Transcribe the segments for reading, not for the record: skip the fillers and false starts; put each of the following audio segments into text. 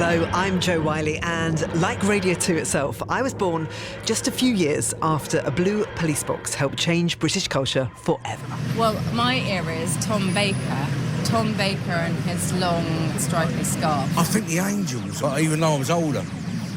Hello, I'm Jo Whiley, and like Radio 2 itself, I was born just a few years after a blue police box helped change British culture forever. Well, my era is Tom Baker. Tom Baker and his long stripy scarf. I think the Angels, like, even though I was older,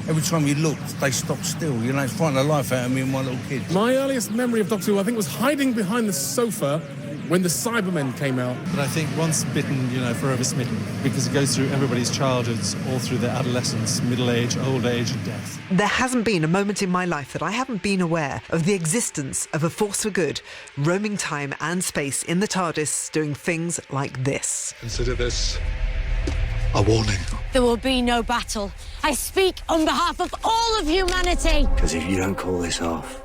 every time you looked, they stopped still. You know, it's frightening the life out of me and my little kids. My earliest memory of Doctor Who, I think, was hiding behind the sofa when the Cybermen came out. But I think once bitten, forever smitten, because it goes through everybody's childhoods, all through their adolescence, middle age, old age and death. There hasn't been a moment in my life that I haven't been aware of the existence of a force for good, roaming time and space in the Tardis, doing things like this. Consider this a warning. There will be no battle. I speak on behalf of all of humanity. Because if you don't call this off,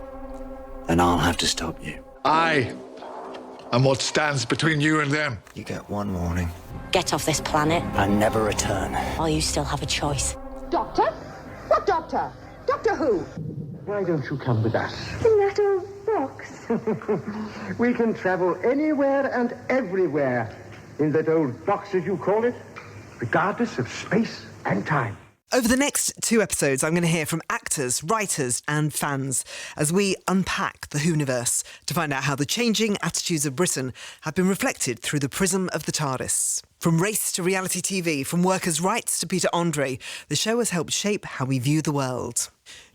then I'll have to stop you. And what stands between you and them? You get one warning. Get off this planet. And never return. Or you still have a choice. Doctor? What doctor? Doctor who? Why don't you come with us? In that old box. We can travel anywhere and everywhere in that old box, as you call it, regardless of space and time. Over the next 2 episodes, I'm going to hear from actors, writers and fans as we unpack the Whoniverse to find out how the changing attitudes of Britain have been reflected through the prism of the TARDIS. From race to reality TV, from workers' rights to Peter Andre, the show has helped shape how we view the world.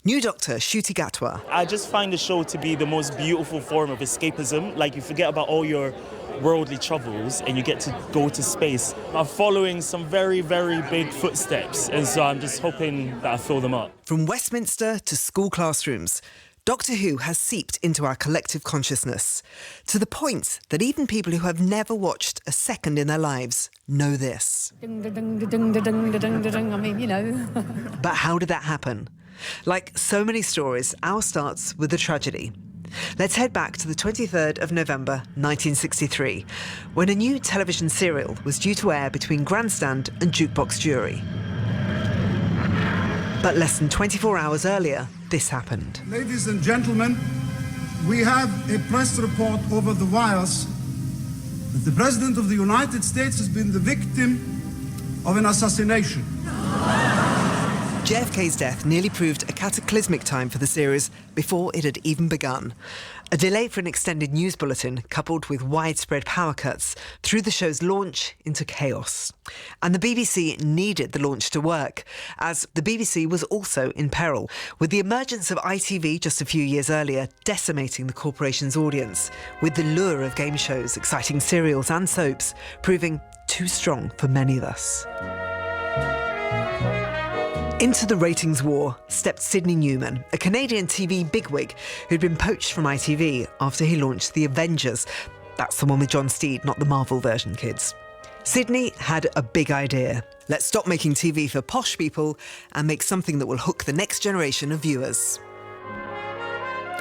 New Doctor Ncuti Gatwa. I just find the show to be the most beautiful form of escapism. Like, you forget about all your worldly troubles and you get to go to space. I'm following some very, very big footsteps, and so I'm just hoping that I fill them up. From Westminster to school classrooms, Doctor Who has seeped into our collective consciousness, to the point that even people who have never watched a second in their lives know this. I mean, But how did that happen? Like so many stories, ours starts with a tragedy. Let's head back to the 23rd of November 1963, when a new television serial was due to air between Grandstand and Jukebox Jury. But less than 24 hours earlier, this happened. Ladies and gentlemen, we have a press report over the wires that the President of the United States has been the victim of an assassination. JFK's death nearly proved a cataclysmic time for the series before it had even begun. A delay for an extended news bulletin, coupled with widespread power cuts, threw the show's launch into chaos. And the BBC needed the launch to work, as the BBC was also in peril, with the emergence of ITV just a few years earlier decimating the corporation's audience, with the lure of game shows, exciting serials and soaps proving too strong for many of us. Into the ratings war stepped Sidney Newman, a Canadian TV bigwig who'd been poached from ITV after he launched The Avengers. That's the one with John Steed, not the Marvel version, kids. Sidney had a big idea. Let's stop making TV for posh people and make something that will hook the next generation of viewers.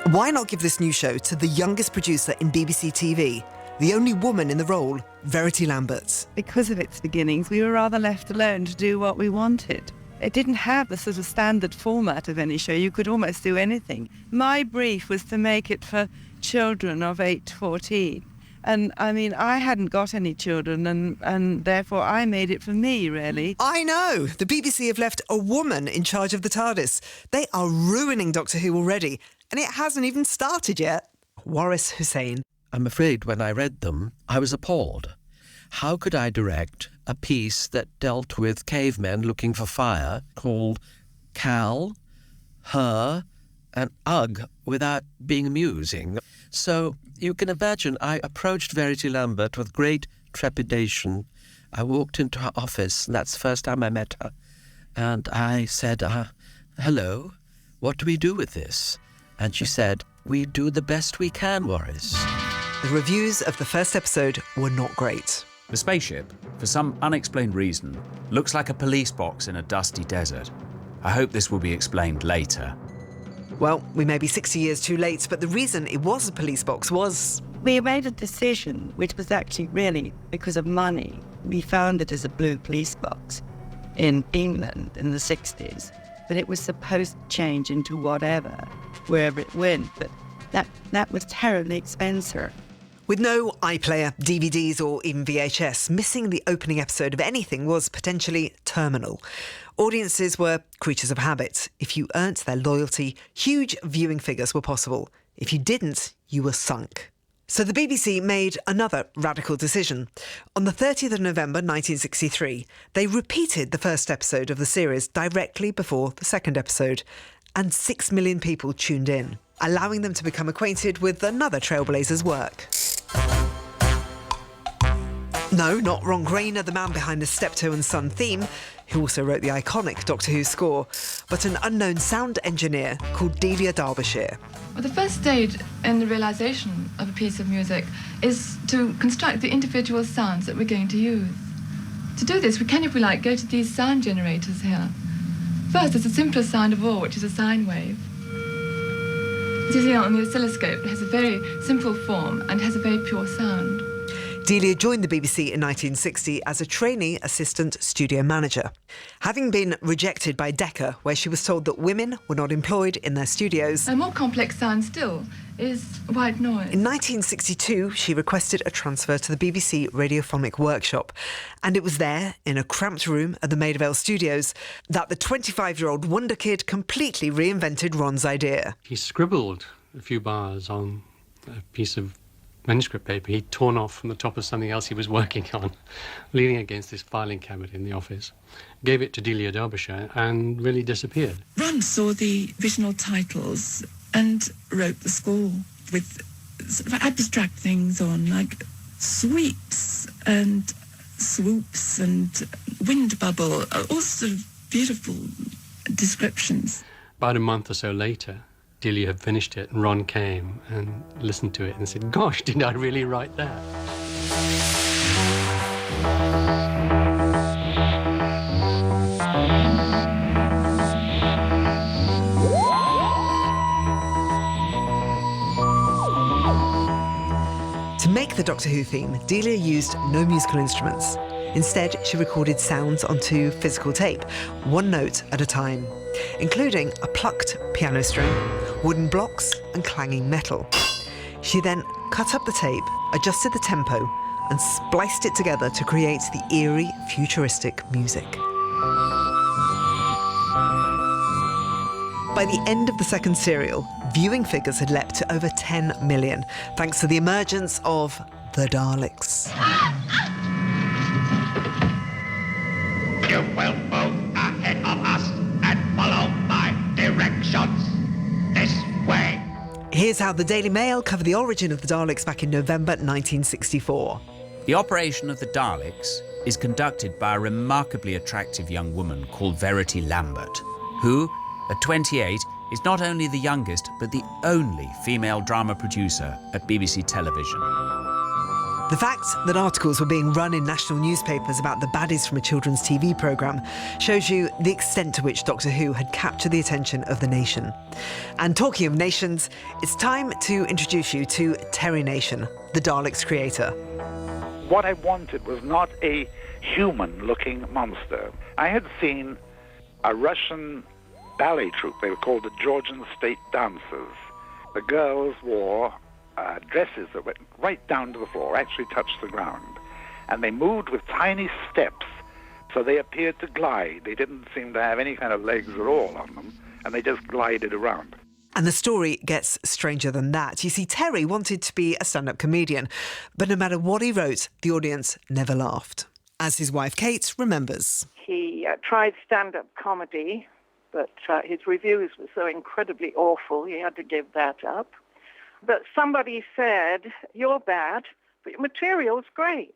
Why not give this new show to the youngest producer in BBC TV, the only woman in the role, Verity Lambert? Because of its beginnings, we were rather left alone to do what we wanted. It didn't have the sort of standard format of any show. You could almost do anything. My brief was to make it for children of 8 to 14. And, I mean, I hadn't got any children, and therefore I made it for me, really. I know! The BBC have left a woman in charge of the TARDIS. They are ruining Doctor Who already, and it hasn't even started yet. Waris Hussein. I'm afraid when I read them, I was appalled. How could I direct a piece that dealt with cavemen looking for fire called Cal, Her, and Ugh without being amusing? So you can imagine I approached Verity Lambert with great trepidation. I walked into her office, and that's the first time I met her. And I said, hello, what do we do with this? And she said, we do the best we can, Waris. The reviews of the first episode were not great. The spaceship, for some unexplained reason, looks like a police box in a dusty desert. I hope this will be explained later. Well, we may be 60 years too late, but the reason it was a police box was... We made a decision, which was actually really because of money. We found it as a blue police box in England in the 60s, but it was supposed to change into whatever, wherever it went, but that was terribly expensive. With no iPlayer, DVDs or even VHS, missing the opening episode of anything was potentially terminal. Audiences were creatures of habit. If you earned their loyalty, huge viewing figures were possible. If you didn't, you were sunk. So the BBC made another radical decision. On the 30th of November 1963, they repeated the first episode of the series directly before the second episode, and 6 million people tuned in, allowing them to become acquainted with another trailblazer's work. No, not Ron Grainer, the man behind the Steptoe and Son theme, who also wrote the iconic Doctor Who score, but an unknown sound engineer called Delia Derbyshire. Well, the first stage in the realisation of a piece of music is to construct the individual sounds that we're going to use. To do this, we can, if we like, go to these sound generators here. First, there's the simplest sound of all, which is a sine wave. As you see on the oscilloscope, it has a very simple form and has a very pure sound. Delia joined the BBC in 1960 as a trainee assistant studio manager. Having been rejected by Decca, where she was told that women were not employed in their studios. A more complex sound still is white noise. In 1962, she requested a transfer to the BBC Radiophonic Workshop. And it was there, in a cramped room at the Maida Vale Studios, that the 25-year-old wonder kid completely reinvented Ron's idea. He scribbled a few bars on a piece of manuscript paper he'd torn off from the top of something else he was working on, leaning against this filing cabinet in the office, gave it to Delia Derbyshire and really disappeared. Ron saw the visual titles and wrote the score with sort of abstract things on, like sweeps and swoops and wind bubble, all sort of beautiful descriptions. About a month or so later, Delia had finished it, and Ron came and listened to it and said, "Gosh, did I really write that?" To make the Doctor Who theme, Delia used no musical instruments. Instead, she recorded sounds onto physical tape, one note at a time, including a plucked piano string, wooden blocks and clanging metal. She then cut up the tape, adjusted the tempo and spliced it together to create the eerie, futuristic music. By the end of the second serial, viewing figures had leapt to over 10 million, thanks to the emergence of the Daleks. You will move ahead of us and follow my directions. This way. Here's how the Daily Mail covered the origin of the Daleks back in November 1964. The operation of the Daleks is conducted by a remarkably attractive young woman called Verity Lambert, who, at 28, is not only the youngest, but the only female drama producer at BBC Television. The fact that articles were being run in national newspapers about the baddies from a children's TV programme shows you the extent to which Doctor Who had captured the attention of the nation. And talking of nations, it's time to introduce you to Terry Nation, the Daleks' creator. What I wanted was not a human-looking monster. I had seen a Russian ballet troupe. They were called the Georgian State Dancers. The girls wore dresses that went right down to the floor, actually touched the ground. And they moved with tiny steps, so they appeared to glide. They didn't seem to have any kind of legs at all on them, and they just glided around. And the story gets stranger than that. You see, Terry wanted to be a stand-up comedian, but no matter what he wrote, the audience never laughed. As his wife Kate remembers. He tried stand-up comedy, but his reviews were so incredibly awful, he had to give that up. But somebody said, "You're bad, but your material's great."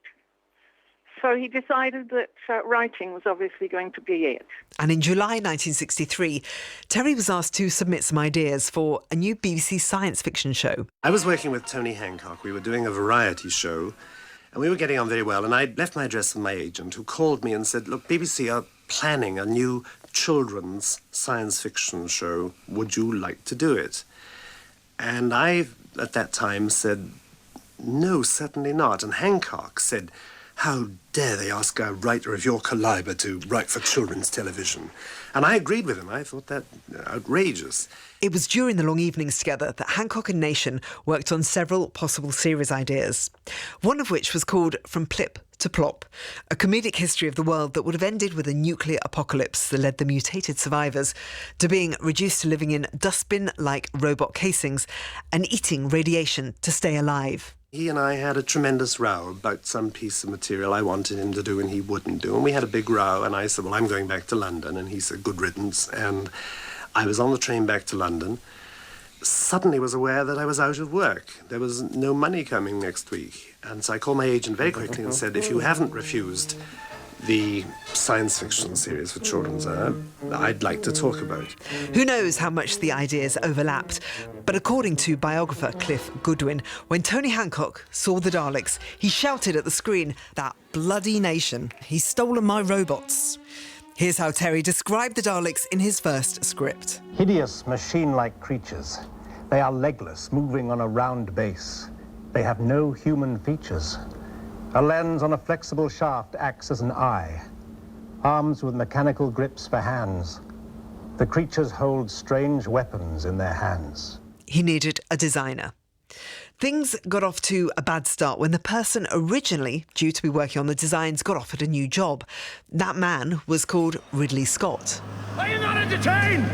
So he decided that writing was obviously going to be it. And in July 1963, Terry was asked to submit some ideas for a new BBC science fiction show. I was working with Tony Hancock. We were doing a variety show, and we were getting on very well. And I'd left my address with my agent, who called me and said, "Look, BBC are planning a new children's science fiction show. Would you like to do it?" And I, at that time, said, "No, certainly not." And Hancock said, How dare they ask a writer of your caliber to write for children's television? And I agreed with him. I thought that outrageous. It was during the long evenings together that Hancock and Nation worked on several possible series ideas, one of which was called From Plip to Plop, a comedic history of the world that would have ended with a nuclear apocalypse that led the mutated survivors to being reduced to living in dustbin-like robot casings and eating radiation to stay alive. He and I had a tremendous row about some piece of material I wanted him to do and he wouldn't do. And we had a big row, and I said, well, I'm going back to London. And he said, good riddance. And I was on the train back to London, suddenly was aware that I was out of work. There was no money coming next week. And so I called my agent very quickly and said, if you haven't refused the science fiction series for children's hour, I'd like to talk about it. Who knows how much the ideas overlapped, but according to biographer Cliff Goodwin, when Tony Hancock saw the Daleks, he shouted at the screen, "That bloody nation, he's stolen my robots." Here's how Terry described the Daleks in his first script. Hideous machine-like creatures. They are legless, moving on a round base. They have no human features. A lens on a flexible shaft acts as an eye. Arms with mechanical grips for hands. The creatures hold strange weapons in their hands. He needed a designer. Things got off to a bad start when the person originally due to be working on the designs got offered a new job. That man was called Ridley Scott. Are you not entertained?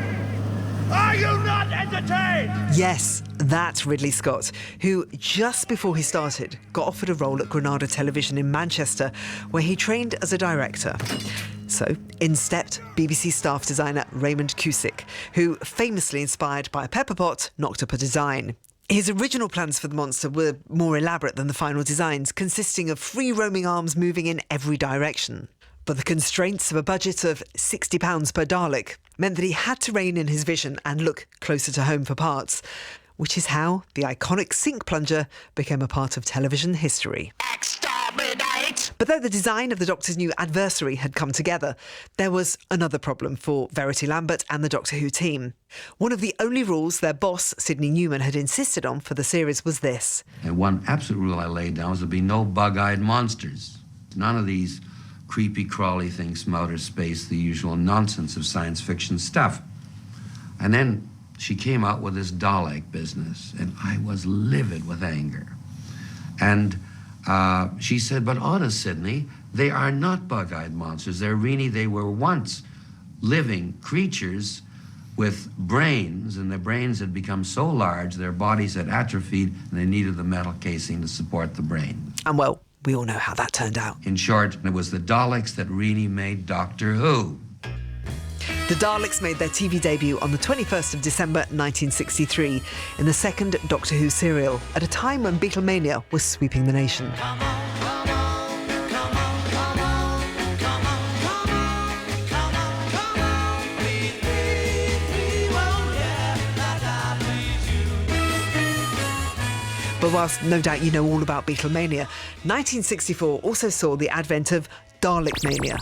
Are you not entertained? Yes, that's Ridley Scott, who just before he started got offered a role at Granada Television in Manchester, where he trained as a director. So in stepped BBC staff designer Raymond Cusick, who, famously inspired by a pepper pot, knocked up a design. His original plans for the monster were more elaborate than the final designs, consisting of free-roaming arms moving in every direction. But the constraints of a budget of £60 per Dalek meant that he had to rein in his vision and look closer to home for parts, which is how the iconic sink plunger became a part of television history. Exterminate! But though the design of the Doctor's new adversary had come together, there was another problem for Verity Lambert and the Doctor Who team. One of the only rules their boss, Sidney Newman, had insisted on for the series was this. And one absolute rule I laid down was there'd be no bug-eyed monsters. None of these creepy, crawly things from outer space, the usual nonsense of science fiction stuff. And then she came out with this Dalek business, and I was livid with anger. And she said, but honest, Sidney, they are not bug-eyed monsters. They were once living creatures with brains, and their brains had become so large, their bodies had atrophied, and they needed the metal casing to support the brain. And well, we all know how that turned out. In short, it was the Daleks that really made Doctor Who. The Daleks made their TV debut on the 21st of December 1963 in the second Doctor Who serial, at a time when Beatlemania was sweeping the nation. But whilst no doubt you know all about Beatlemania, 1964 also saw the advent of Dalekmania.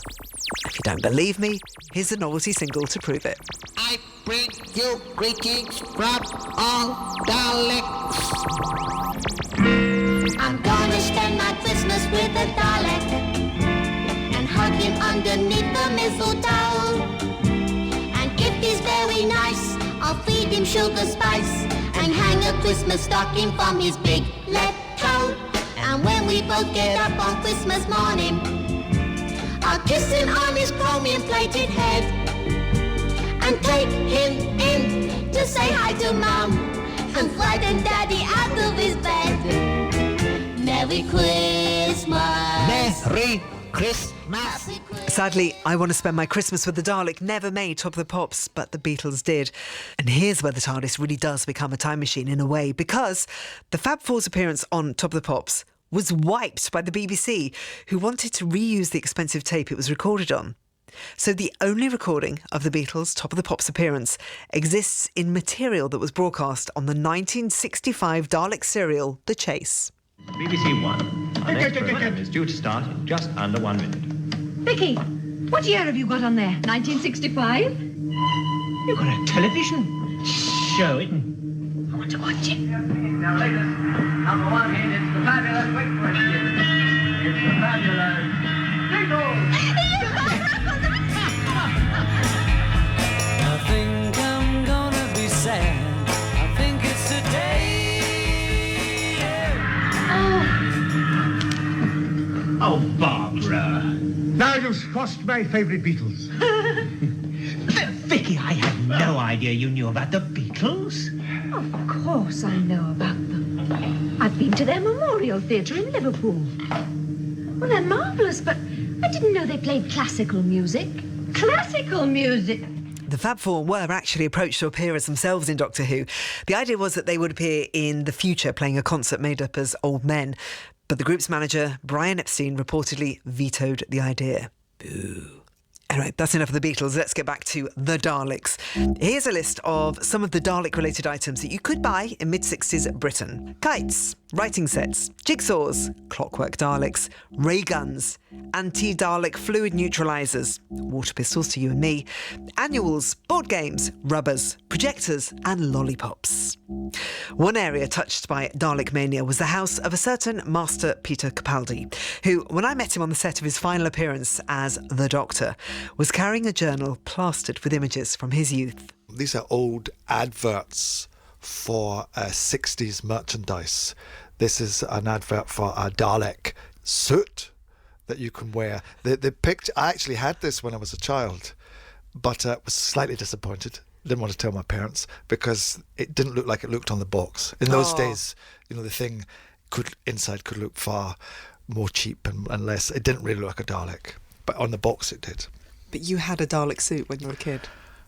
If you don't believe me, here's a novelty single to prove it. I bring you greetings from all Daleks. I'm gonna spend my Christmas with a Dalek and hug him underneath the mistletoe. And if he's very nice, I'll feed him sugar spice and hang a Christmas stocking from his big left toe. And when we both get up on Christmas morning, I'll kiss him on his chromium-plated head and take him in to say hi to Mum and frighten Daddy out of his bed. Merry Christmas! Merry Christmas! Sadly, I Want to Spend My Christmas with the Dalek never made Top of the Pops, but the Beatles did. And here's where the TARDIS really does become a time machine in a way, because the Fab Four's appearance on Top of the Pops was wiped by the BBC, who wanted to reuse the expensive tape it was recorded on. So the only recording of the Beatles' Top of the Pops appearance exists in material that was broadcast on the 1965 Dalek serial, The Chase. BBC One. Our next programme is due to start in just under 1 minute. Vicky, what year have you got on there? 1965? You've got a television show, isn't it? I want to watch it. Now, ladies, number one here is the fabulous quick question. It's the fabulous Beatles! I think I'm gonna be sad. I think it's today. Oh, Barbara. Now you've squashed my favourite Beatles. Vicky, I had no idea you knew about the Beatles. Of course I know about them. I've been to their Memorial Theatre in Liverpool. Well, they're marvellous, but I didn't know they played classical music. Classical music! The Fab Four were actually approached to appear as themselves in Doctor Who. The idea was that they would appear in the future playing a concert made up as old men. But the group's manager, Brian Epstein, reportedly vetoed the idea. Boo. Anyway, that's enough of the Beatles. Let's get back to the Daleks. Here's a list of some of the Dalek-related items that you could buy in mid-60s Britain. Kites, writing sets, jigsaws, clockwork Daleks, ray guns, anti-Dalek fluid neutralisers, water pistols to you and me, annuals, board games, rubbers, projectors and lollipops. One area touched by Dalekmania was the house of a certain Master Peter Capaldi, who, when I met him on the set of his final appearance as the Doctor, was carrying a journal plastered with images from his youth. These are old adverts for 60s merchandise. This is an advert for a Dalek suit that you can wear. The picture, I actually had this when I was a child, but was slightly disappointed. Didn't want to tell my parents because it didn't look like it looked on the box. In those days, you know, the thing inside could look far more cheap and less. It didn't really look like a Dalek, but on the box it did. But you had a Dalek suit when you were a kid.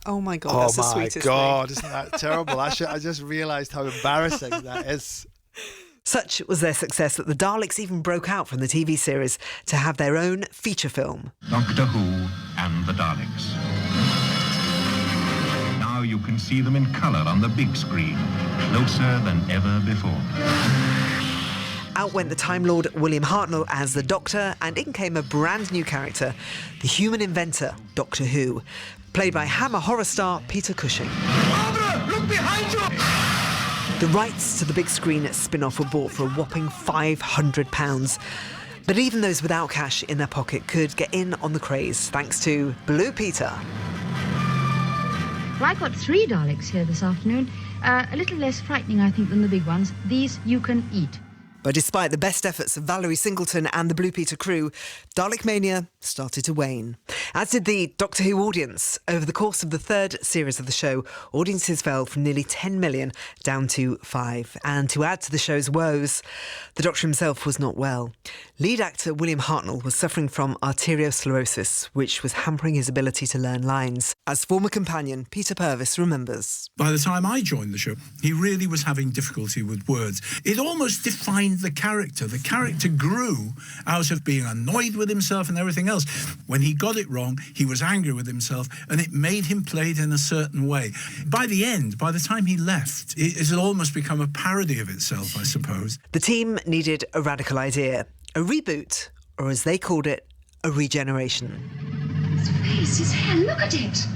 Oh my God, that's the sweetest thing. Oh my God, thing. isn't that terrible? I just realised how embarrassing that is. Such was their success that the Daleks even broke out from the TV series to have their own feature film. Doctor Who and the Daleks. Now you can see them in colour on the big screen, closer than ever before. Out went the Time Lord William Hartnell as the Doctor, and in came a brand new character, the human inventor, Doctor Who, played by Hammer horror star Peter Cushing. Barbara, look behind you! The rights to the big screen spin-off were bought for a whopping £500. But even those without cash in their pocket could get in on the craze, thanks to Blue Peter. Well, I got 3 Daleks here this afternoon. A little less frightening, I think, than the big ones. These you can eat. But despite the best efforts of Valerie Singleton and the Blue Peter crew, Dalekmania started to wane. As did the Doctor Who audience. Over the course of the 3rd series of the show, audiences fell from nearly 10 million down to 5. And to add to the show's woes, the Doctor himself was not well. Lead actor William Hartnell was suffering from arteriosclerosis, which was hampering his ability to learn lines. As former companion Peter Purvis remembers. By the time I joined the show, he really was having difficulty with words. It almost defined the character. The character grew out of being annoyed with himself and everything else. When he got it wrong, he was angry with himself, and it made him play it in a certain way. By the end, by the time he left, it had almost become a parody of itself, I suppose. The team needed a radical idea, a reboot, or as they called it, a regeneration. His face, his hair, look at it!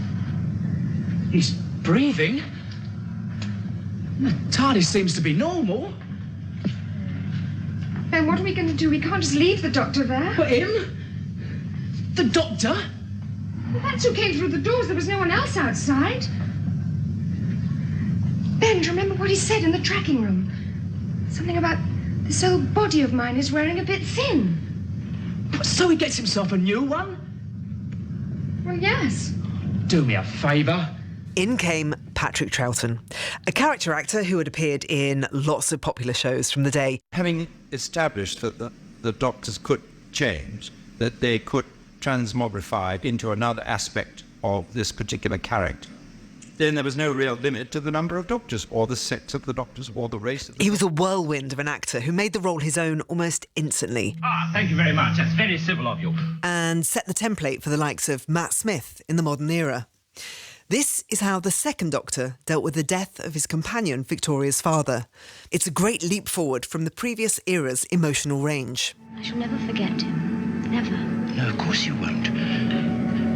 He's breathing. The Tardis seems to be normal. Then what are we going to do? We can't just leave the Doctor there. But him? The Doctor? Well, that's who came through the doors. There was no one else outside. Ben, do you remember what he said in the tracking room? Something about this old body of mine is wearing a bit thin. So he gets himself a new one? Well, yes. Do me a favour. In came Patrick Troughton, a character actor who had appeared in lots of popular shows from the day. Having established that the Doctors could change, that they could transmogrify into another aspect of this particular character, then there was no real limit to the number of Doctors, or the sex of the Doctors, or the race of the He was a whirlwind of an actor who made the role his own almost instantly. Thank you very much. That's very civil of you. And set the template for the likes of Matt Smith in the modern era. This is how the 2nd Doctor dealt with the death of his companion, Victoria's father. It's a great leap forward from the previous era's emotional range. I shall never forget him. Never. No, of course you won't.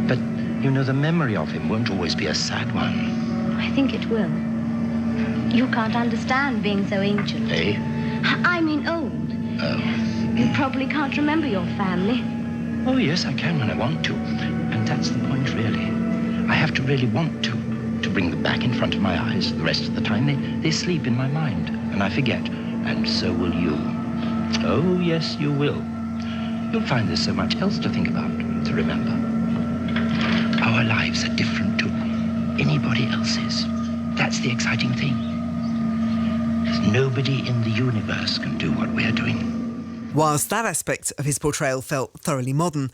But, you know, the memory of him won't always be a sad one. I think it will. You can't understand being so ancient. Eh? I mean old. Oh. You probably can't remember your family. Oh, yes, I can when I want to. And that's the point, really. I have to really want to bring them back in front of my eyes. The rest of the time, they sleep in my mind, and I forget. And so will you. Oh, yes, you will. You'll find there's so much else to think about, to remember. Our lives are different to anybody else's. That's the exciting thing. Nobody in the universe can do what we're doing. Whilst that aspect of his portrayal felt thoroughly modern,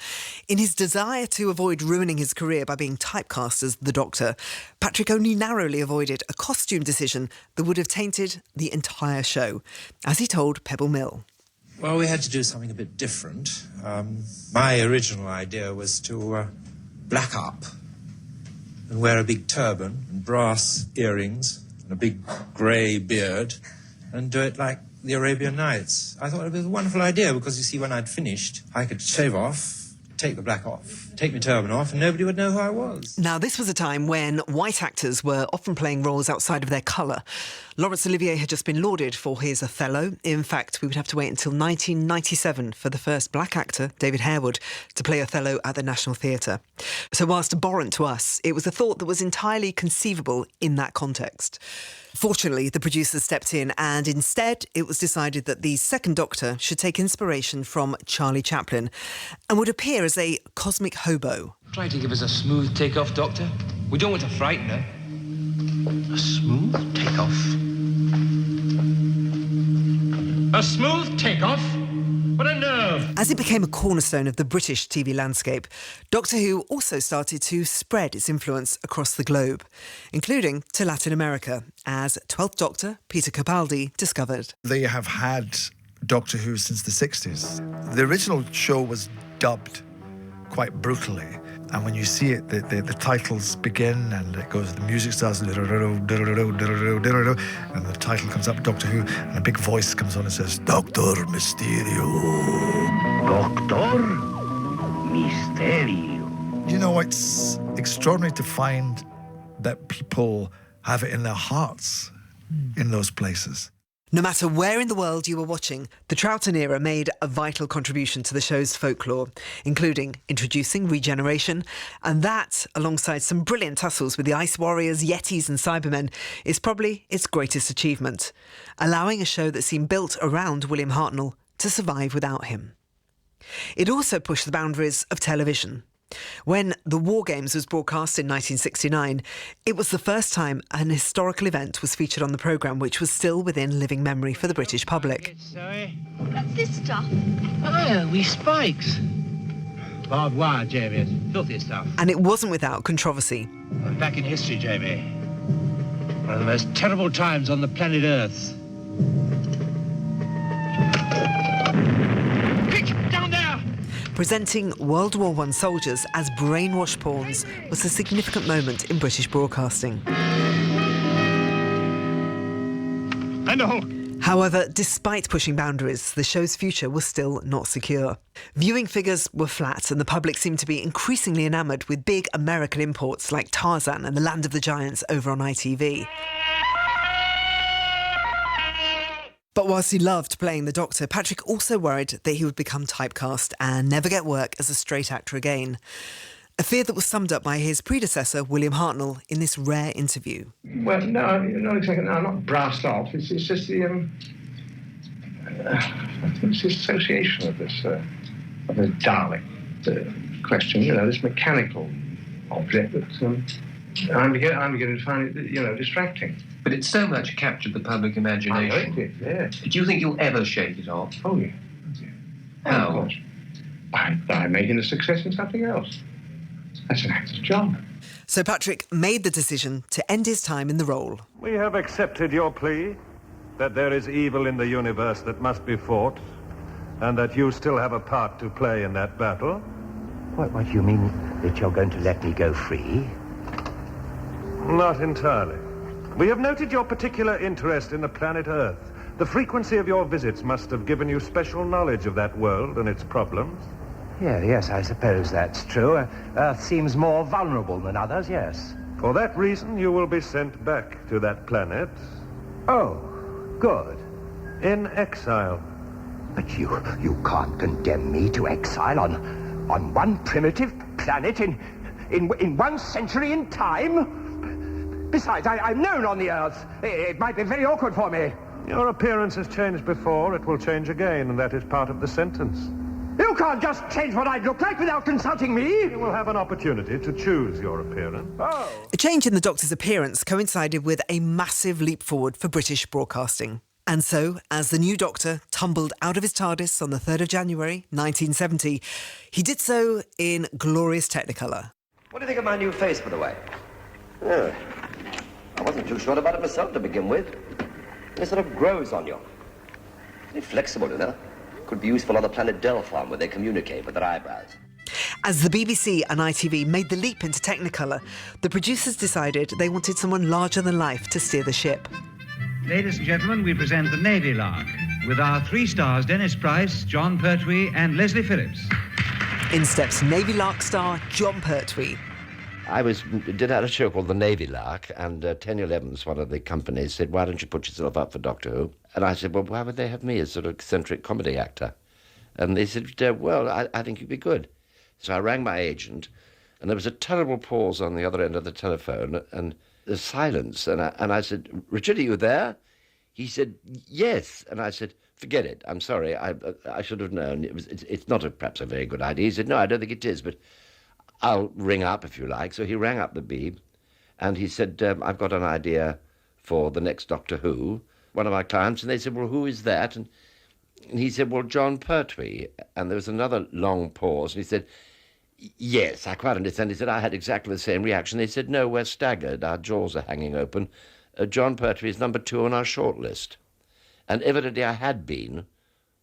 in his desire to avoid ruining his career by being typecast as the Doctor, Patrick only narrowly avoided a costume decision that would have tainted the entire show, as he told Pebble Mill. Well, we had to do something a bit different. My original idea was to black up and wear a big turban and brass earrings and a big grey beard and do it like the Arabian Nights. I thought it was a wonderful idea because, you see, when I'd finished, I could shave off, take the black off, take my turban off, and nobody would know who I was. Now, this was a time when white actors were often playing roles outside of their colour. Laurence Olivier had just been lauded for his Othello. In fact, we would have to wait until 1997 for the first black actor, David Harewood, to play Othello at the National Theatre. So whilst abhorrent to us, it was a thought that was entirely conceivable in that context. Fortunately, the producers stepped in, and instead it was decided that the second Doctor should take inspiration from Charlie Chaplin and would appear as a cosmic hobo. Try to give us a smooth take-off, Doctor. We don't want to frighten her. A smooth takeoff? A smooth take-off? What a nerve! As it became a cornerstone of the British TV landscape, Doctor Who also started to spread its influence across the globe, including to Latin America, as 12th Doctor Peter Capaldi discovered. They have had Doctor Who since the 60s. The original show was dubbed quite brutally. And when you see it, the titles begin and it goes, the music starts, and the title comes up, Doctor Who, and a big voice comes on and says, Doctor Mysterio. Doctor Mysterio. You know, it's extraordinary to find that people have it in their hearts in those places. No matter where in the world you were watching, the Troughton era made a vital contribution to the show's folklore, including introducing regeneration, and that, alongside some brilliant tussles with the Ice Warriors, Yetis and Cybermen, is probably its greatest achievement, allowing a show that seemed built around William Hartnell to survive without him. It also pushed the boundaries of television. When The War Games was broadcast in 1969, it was the first time an historical event was featured on the programme, which was still within living memory for the British public. What's this stuff? Oh, we spikes. Barbed wire, Jamie. It's filthy stuff. And it wasn't without controversy. Back in history, Jamie. One of the most terrible times on the planet Earth. Quick, down there! Presenting World War I soldiers as brainwashed pawns was a significant moment in British broadcasting. And a hook. However, despite pushing boundaries, the show's future was still not secure. Viewing figures were flat, and the public seemed to be increasingly enamoured with big American imports like Tarzan and the Land of the Giants over on ITV. But whilst he loved playing the Doctor, Patrick also worried that he would become typecast and never get work as a straight actor again. A fear that was summed up by his predecessor, William Hartnell, in this rare interview. Well, no, not exactly. No, not brassed off. It's just the it's the association of this of the Dalek question. You know, this mechanical object that I'm beginning to find it, distracting. But it so much captured the public imagination. I like it, yeah. Do you think you'll ever shake it off? Oh, yeah. How? Of course. By making a success in something else. That's an actor's job. So Patrick made the decision to end his time in the role. We have accepted your plea that there is evil in the universe that must be fought, and that you still have a part to play in that battle. What do you mean, that you're going to let me go free? Not entirely. We have noted your particular interest in the planet Earth. The frequency of your visits must have given you special knowledge of that world and its problems. Yeah, yes, I suppose that's true. Earth seems more vulnerable than others, yes. For that reason, you will be sent back to that planet. Oh, good. In exile. But you can't condemn me to exile on one primitive planet in 1 century in time? Besides, I'm known on the Earth. It might be very awkward for me. Your appearance has changed before, it will change again, and that is part of the sentence. You can't just change what I look like without consulting me. You will have an opportunity to choose your appearance. Oh. A change in the Doctor's appearance coincided with a massive leap forward for British broadcasting. And so, as the new Doctor tumbled out of his TARDIS on the 3rd of January, 1970, he did so in glorious Technicolor. What do you think of my new face, by the way? Oh, I wasn't too sure about it myself to begin with. It sort of grows on you. Very flexible, you know. Could be useful on the planet Delphon, where they communicate with their eyebrows. As the BBC and ITV made the leap into Technicolor, the producers decided they wanted someone larger than life to steer the ship. Ladies and gentlemen, we present the Navy Lark with our 3 stars Dennis Price, Jon Pertwee and Leslie Phillips. In steps Navy Lark star Jon Pertwee. I did a show called The Navy Lark, and 1011's one of the companies said, why don't you put yourself up for Doctor Who? And I said, well, why would they have me as sort of eccentric comedy actor? And they said, well, I think you'd be good. So I rang my agent, and there was a terrible pause on the other end of the telephone, and there's silence. And I said, Richard, are you there? He said, yes. And I said, forget it. I'm sorry. I should have known. It's not perhaps a very good idea. He said, no, I don't think it is, but I'll ring up if you like. So he rang up the Beeb, and he said, I've got an idea for the next Doctor Who, one of my clients. And they said, well, who is that? And he said, well, Jon Pertwee. And there was another long pause, and he said, yes, I quite understand. He said, I had exactly the same reaction. They said, no, we're staggered. Our jaws are hanging open. Jon Pertwee is number 2 on our shortlist. And evidently I had been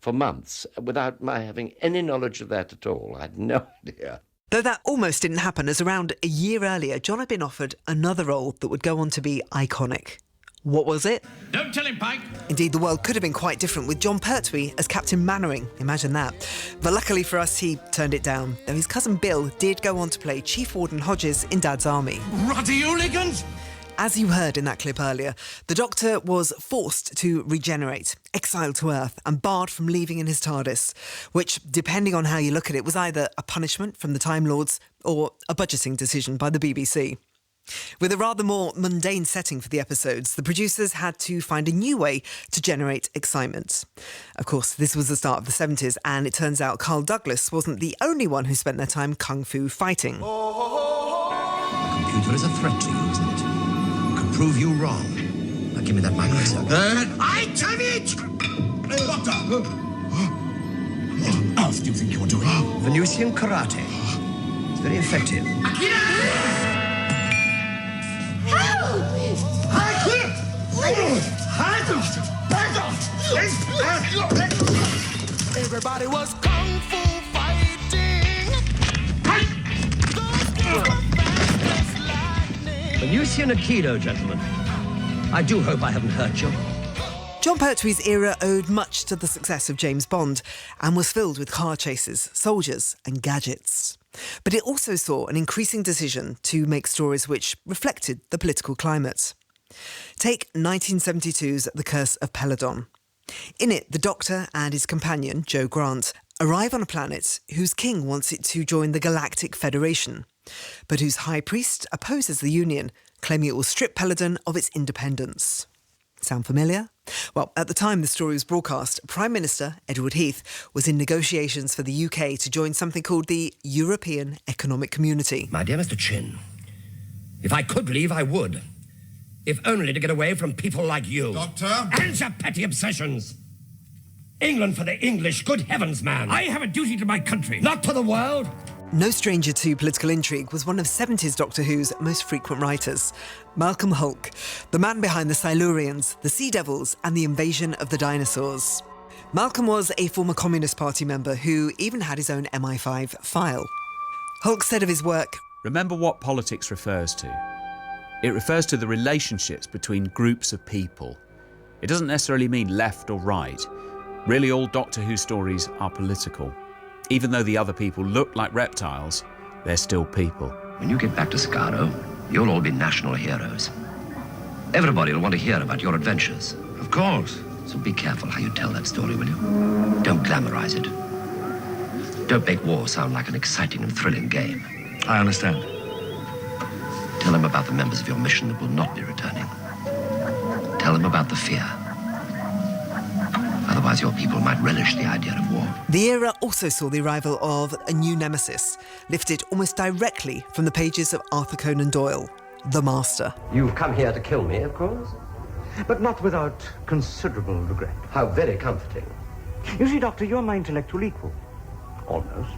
for months without my having any knowledge of that at all. I had no idea. Though that almost didn't happen, as around a year earlier, Jon had been offered another role that would go on to be iconic. What was it? Don't tell him, Pike. Indeed, the world could have been quite different with Jon Pertwee as Captain Mannering. Imagine that. But luckily for us, he turned it down, though his cousin Bill did go on to play Chief Warden Hodges in Dad's Army. Ruddy hooligans! As you heard in that clip earlier, the Doctor was forced to regenerate, exiled to Earth and barred from leaving in his TARDIS, which, depending on how you look at it, was either a punishment from the Time Lords or a budgeting decision by the BBC. With a rather more mundane setting for the episodes, the producers had to find a new way to generate excitement. Of course, this was the start of the 70s, and it turns out Carl Douglas wasn't the only one who spent their time kung fu fighting. The computer is a threat to you, isn't it? Prove you wrong. Now give me that microscope. I have it! Doctor! What on earth do you think you're doing? Venusian karate. It's very effective. Everybody was kung fu fighting. Venusian Aikido, gentlemen. I do hope I haven't hurt you. Jon Pertwee's era owed much to the success of James Bond and was filled with car chases, soldiers and gadgets. But it also saw an increasing decision to make stories which reflected the political climate. Take 1972's The Curse of Peladon. In it, the Doctor and his companion, Jo Grant, arrive on a planet whose king wants it to join the Galactic Federation, but whose High Priest opposes the union, claiming it will strip Peladon of its independence. Sound familiar? Well, at the time the story was broadcast, Prime Minister Edward Heath was in negotiations for the UK to join something called the European Economic Community. My dear Mr. Chin, if I could leave, I would. If only to get away from people like you. Doctor? And your petty obsessions. England for the English, good heavens, man. I have a duty to my country, not to the world. No stranger to political intrigue was one of 70s Doctor Who's most frequent writers, Malcolm Hulke, the man behind the Silurians, the Sea Devils and the invasion of the dinosaurs. Malcolm was a former Communist Party member who even had his own MI5 file. Hulke said of his work, "Remember what politics refers to. It refers to the relationships between groups of people. It doesn't necessarily mean left or right. Really, all Doctor Who stories are political. Even though the other people look like reptiles, they're still people." When you get back to Skaro, you'll all be national heroes. Everybody will want to hear about your adventures. Of course. So be careful how you tell that story, will you? Don't glamorize it. Don't make war sound like an exciting and thrilling game. I understand. Tell them about the members of your mission that will not be returning. Tell them about the fear. Otherwise, your people might relish the idea of war. The era also saw the arrival of a new nemesis, lifted almost directly from the pages of Arthur Conan Doyle, the Master. You've come here to kill me, of course, but not without considerable regret. How very comforting. You see, Doctor, you're my intellectual equal. Almost.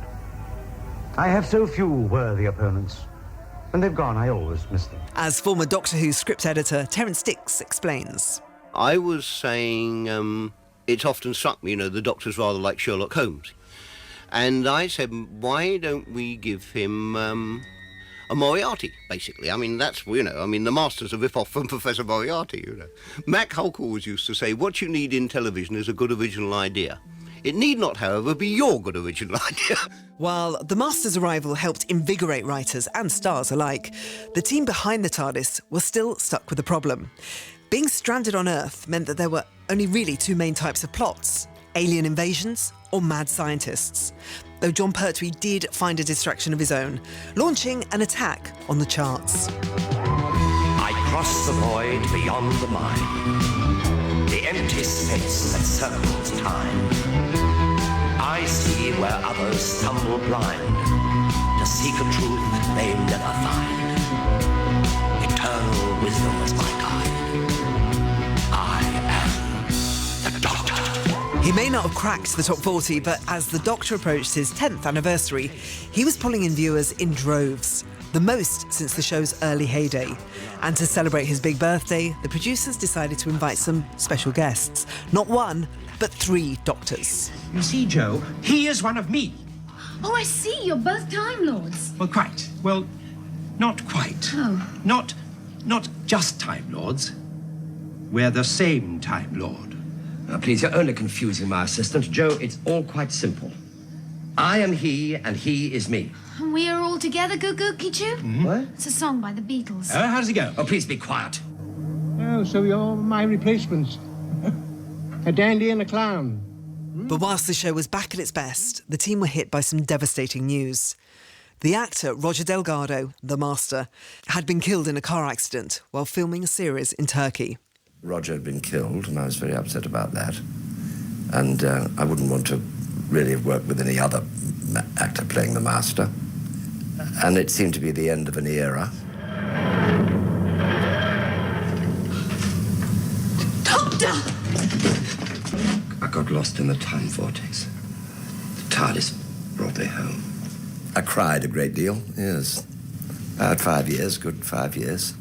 I have so few worthy opponents. When they've gone, I always miss them. As former Doctor Who script editor Terence Dix explains. I was saying, it's often struck me, the Doctor's rather like Sherlock Holmes. And I said, why don't we give him a Moriarty, basically? I mean, that's, the Master's a rip-off from Professor Moriarty, Mac Hulk always used to say, what you need in television is a good original idea. It need not, however, be your good original idea. While the Master's arrival helped invigorate writers and stars alike, the team behind the TARDIS was still stuck with a problem. Being stranded on Earth meant that there were only really two main types of plots: alien invasions or mad scientists. Though Jon Pertwee did find a distraction of his own, launching an attack on the charts. I cross the void beyond the mind, the empty space that circles time. I see where others stumble blind to seek a truth they never find. Eternal wisdom is my guide. I am the Doctor. He may not have cracked the top 40, but as the Doctor approached his 10th anniversary, he was pulling in viewers in droves, the most since the show's early heyday. And to celebrate his big birthday, the producers decided to invite some special guests. Not one, but 3 Doctors. You see, Joe, he is one of me. Oh, I see. You're both Time Lords. Well, quite. Well, not quite. Oh. Not just Time Lords. We're the same Time Lord. Now, please, you're only confusing my assistant. Joe, it's all quite simple. I am he, and he is me. And we are all together, Goo Goo Kichu? What? It's a song by the Beatles. How does it go? Oh, please be quiet. Oh, so you're my replacements. A dandy and a clown. But whilst the show was back at its best, the team were hit by some devastating news. The actor Roger Delgado, the Master, had been killed in a car accident while filming a series in Turkey. Roger had been killed, and I was very upset about that. And I wouldn't want to really have worked with any other actor playing the Master. And it seemed to be the end of an era. Doctor! I got lost in the time vortex. The TARDIS brought me home. I cried a great deal, yes. About 5 years, good 5 years.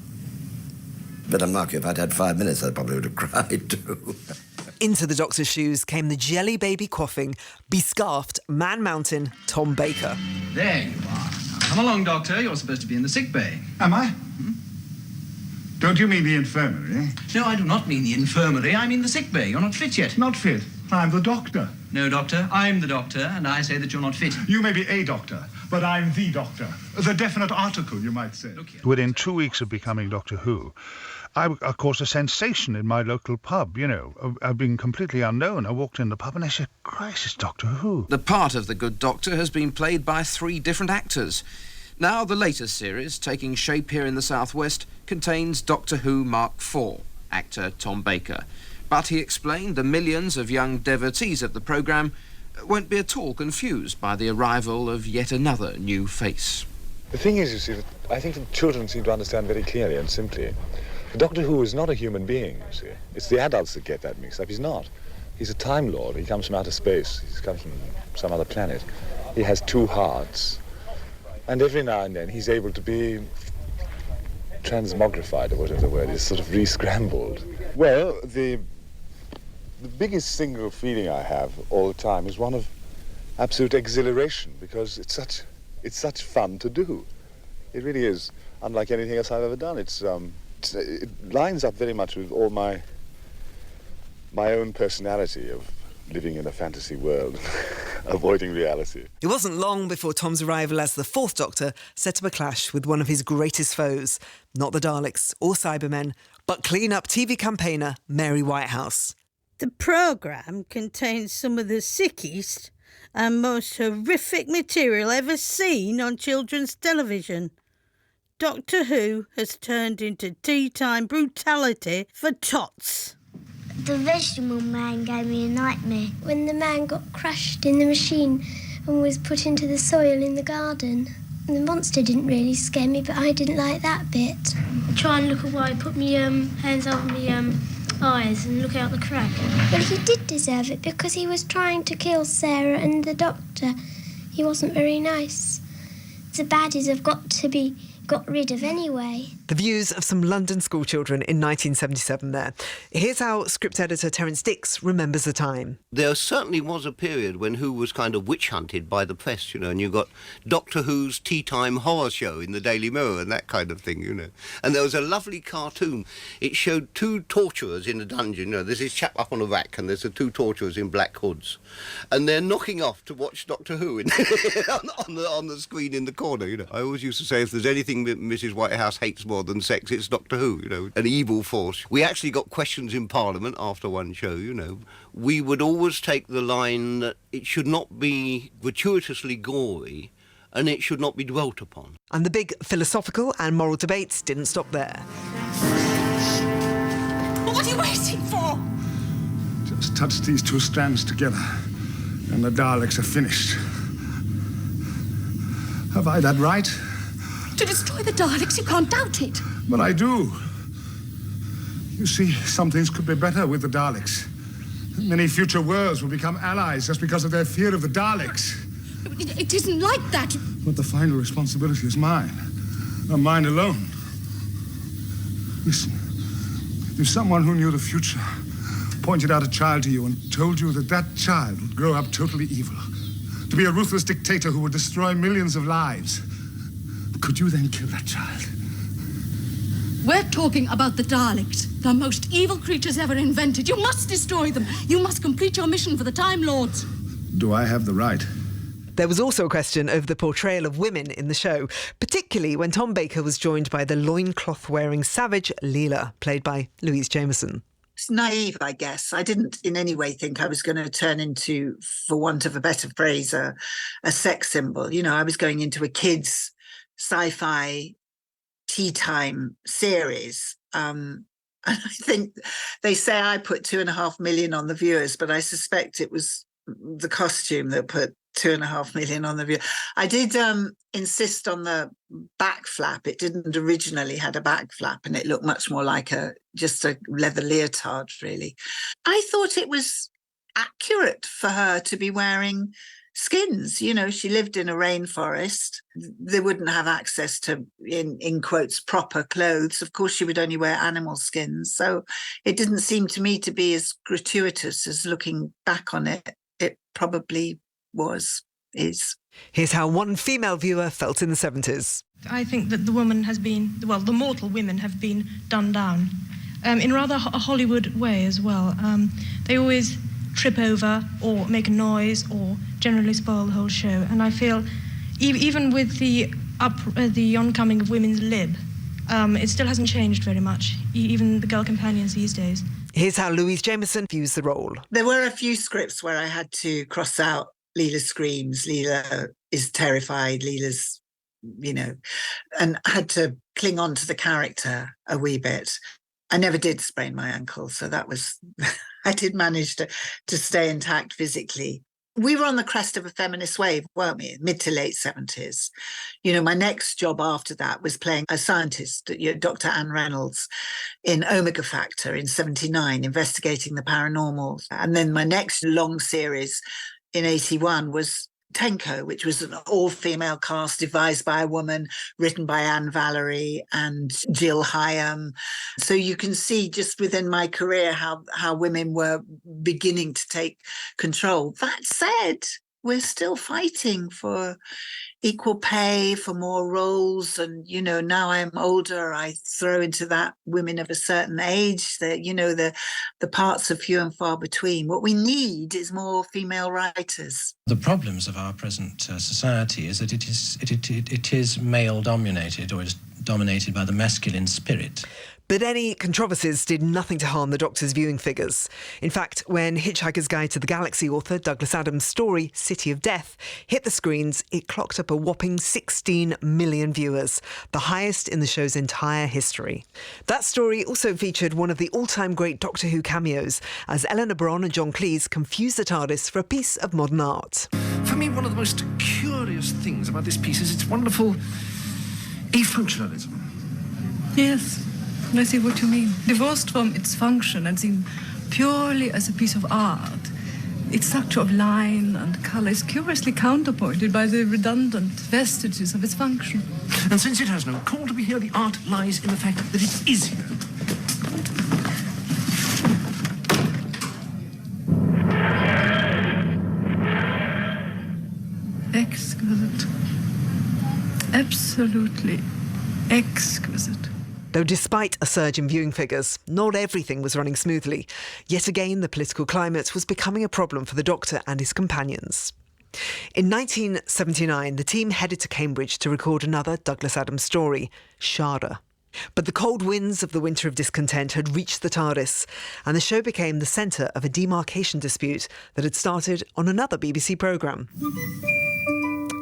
But I'm lucky, if I'd had 5 minutes, I probably would have cried too. Into the Doctor's shoes came the jelly baby quaffing, bescarfed Man Mountain Tom Baker. There you are. Now, come along, Doctor. You're supposed to be in the sick bay. Am I? Don't you mean the infirmary? No, I do not mean the infirmary. I mean the sick bay. You're not fit yet. Not fit? I'm the Doctor. No, Doctor. I'm the Doctor, and I say that you're not fit. You may be a doctor, but I'm the Doctor. The definite article, you might say. Within 2 weeks of becoming Doctor Who, I caused a sensation in my local pub, I've been completely unknown. I walked in the pub and I said, Christ, it's Doctor Who. The part of the Good Doctor has been played by 3 different actors. Now, the latest series, taking shape here in the Southwest, contains Doctor Who Mark IV, actor Tom Baker. But he explained the millions of young devotees of the programme won't be at all confused by the arrival of yet another new face. The thing is, you see, I think the children seem to understand very clearly and simply. Doctor Who is not a human being, you see. It's the adults that get that mixed up. He's not. He's a Time Lord. He comes from outer space. He comes from some other planet. He has 2 hearts. And every now and then he's able to be transmogrified, or whatever the word is, sort of re-scrambled. Well, the biggest single feeling I have all the time is one of absolute exhilaration, because it's such fun to do. It really is, unlike anything else I've ever done. It lines up very much with all my own personality of living in a fantasy world, avoiding reality. It wasn't long before Tom's arrival as the 4th Doctor set up a clash with one of his greatest foes, not the Daleks or Cybermen, but clean-up TV campaigner Mary Whitehouse. The programme contains some of the sickest and most horrific material ever seen on children's television. Doctor Who has turned into tea-time brutality for tots. The vegetable man gave me a nightmare when the man got crushed in the machine and was put into the soil in the garden. The monster didn't really scare me, but I didn't like that bit. I try and look away, put me hands over me eyes and look out the crack. Well, he did deserve it because he was trying to kill Sarah and the doctor. He wasn't very nice. The baddies have got to be got rid of anyway. The views of some London schoolchildren in 1977 there. Here's how script editor Terence Dix remembers the time. There certainly was a period when Who was kind of witch hunted by the press, you know, and you got Doctor Who's Tea Time Horror Show in the Daily Mirror and that kind of thing, you know. And there was a lovely cartoon. It showed two torturers in a dungeon, you know, there's this chap up on a rack and there's the two torturers in black hoods. And they're knocking off to watch Doctor Who in on the screen in the corner, you know. I always used to say if there's anything that Mrs. Whitehouse hates more than sex, it's Doctor Who, you know, an evil force. We actually got questions in Parliament after one show, you know. We would always take the line that it should not be gratuitously gory and it should not be dwelt upon. And the big philosophical and moral debates didn't stop there. What are you waiting for? Just touch these two strands together and the Daleks are finished. Have I that right? To destroy the Daleks, you can't doubt it. But I do. You see, some things could be better with the Daleks. Many future worlds will become allies just because of their fear of the Daleks. It isn't like that. But the final responsibility is mine. And mine alone. Listen, if someone who knew the future pointed out a child to you and told you that that child would grow up totally evil, to be a ruthless dictator who would destroy millions of lives, could you then kill that child? We're talking about the Daleks, the most evil creatures ever invented. You must destroy them. You must complete your mission for the Time Lords. Do I have the right? There was also a question over the portrayal of women in the show, particularly when Tom Baker was joined by the loincloth-wearing savage Leela, played by Louise Jameson. It's naive, I guess. I didn't in any way think I was going to turn into, for want of a better phrase, a sex symbol. You know, I was going into a kids' sci-fi tea time series. And I think they say I put 2.5 million on the viewers, but I suspect it was the costume that put 2.5 million on the view. I did insist on the back flap. It didn't originally had a back flap and it looked much more like just a leather leotard, really. I thought it was accurate for her to be wearing skins. You know, she lived in a rainforest. They wouldn't have access to, in quotes, proper clothes. Of course, she would only wear animal skins. So it didn't seem to me to be as gratuitous as looking back on it. It probably is. Here's how one female viewer felt in the 70s. I think that the mortal women have been done down in rather a Hollywood way as well. They always trip over or make a noise or generally spoil the whole show. And I feel even with the oncoming of women's lib, it still hasn't changed very much, even the girl companions these days. Here's how Louise Jameson views the role. There were a few scripts where I had to cross out Leela screams, Leela is terrified, Leela's, and I had to cling on to the character a wee bit. I never did sprain my ankle, so that was, I did manage to stay intact physically. We were on the crest of a feminist wave, weren't we? Mid to late 70s. My next job after that was playing a scientist, Dr. Anne Reynolds, in Omega Factor in 79, investigating the paranormal. And then my next long series in 81 was Tenko, which was an all-female cast devised by a woman, written by Anne Valerie and Jill Hyam. So you can see just within my career how women were beginning to take control. That said, we're still fighting for equal pay, for more roles. And, now I'm older, I throw into that women of a certain age, the parts are few and far between. What we need is more female writers. The problems of our present society is that it is male-dominated, or is dominated by the masculine spirit. But any controversies did nothing to harm the Doctor's viewing figures. In fact, when Hitchhiker's Guide to the Galaxy author Douglas Adams' story, City of Death, hit the screens, it clocked up a whopping 16 million viewers, the highest in the show's entire history. That story also featured one of the all-time great Doctor Who cameos, as Eleanor Bron and John Cleese confused the TARDIS for a piece of modern art. For me, one of the most curious things about this piece is its wonderful afunctionalism. Yes. I see what you mean. Divorced from its function and seen purely as a piece of art, its structure of line and colour is curiously counterpointed by the redundant vestiges of its function. And since it has no call to be here, the art lies in the fact that it is here. Exquisite. Absolutely exquisite. Though despite a surge in viewing figures, not everything was running smoothly. Yet again, the political climate was becoming a problem for the Doctor and his companions. In 1979, the team headed to Cambridge to record another Douglas Adams story, Sharda. But the cold winds of the Winter of Discontent had reached the TARDIS, and the show became the centre of a demarcation dispute that had started on another BBC programme.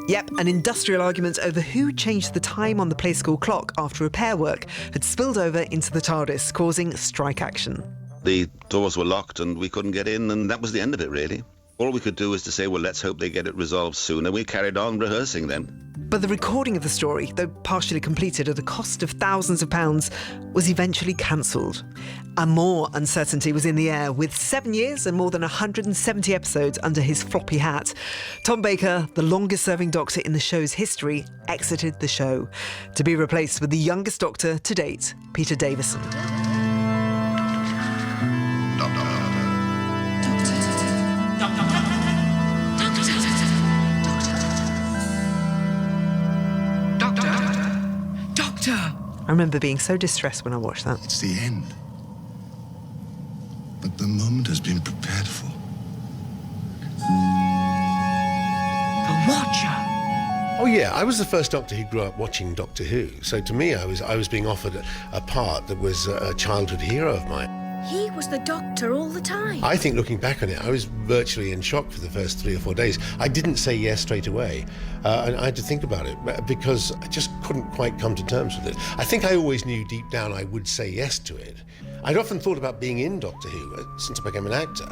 Yep, an industrial argument over who changed the time on the Play School clock after repair work had spilled over into the TARDIS, causing strike action. The doors were locked and we couldn't get in, and that was the end of it, really. All we could do was to say, well, let's hope they get it resolved soon, and we carried on rehearsing then. But the recording of the story, though partially completed at a cost of thousands of pounds, was eventually cancelled. And more uncertainty was in the air. With 7 years and more than 170 episodes under his floppy hat, Tom Baker, the longest-serving Doctor in the show's history, exited the show, to be replaced with the youngest Doctor to date, Peter Davison. I remember being so distressed when I watched that. It's the end. But the moment has been prepared for. The Watcher! Oh yeah, I was the first Doctor who grew up watching Doctor Who. So to me, I was being offered a part that was a childhood hero of mine. He was the Doctor all the time. I think looking back on it, I was virtually in shock for the first 3 or 4 days. I didn't say yes straight away, and I had to think about it because I just couldn't quite come to terms with it. I think I always knew deep down I would say yes to it. I'd often thought about being in Doctor Who since I became an actor.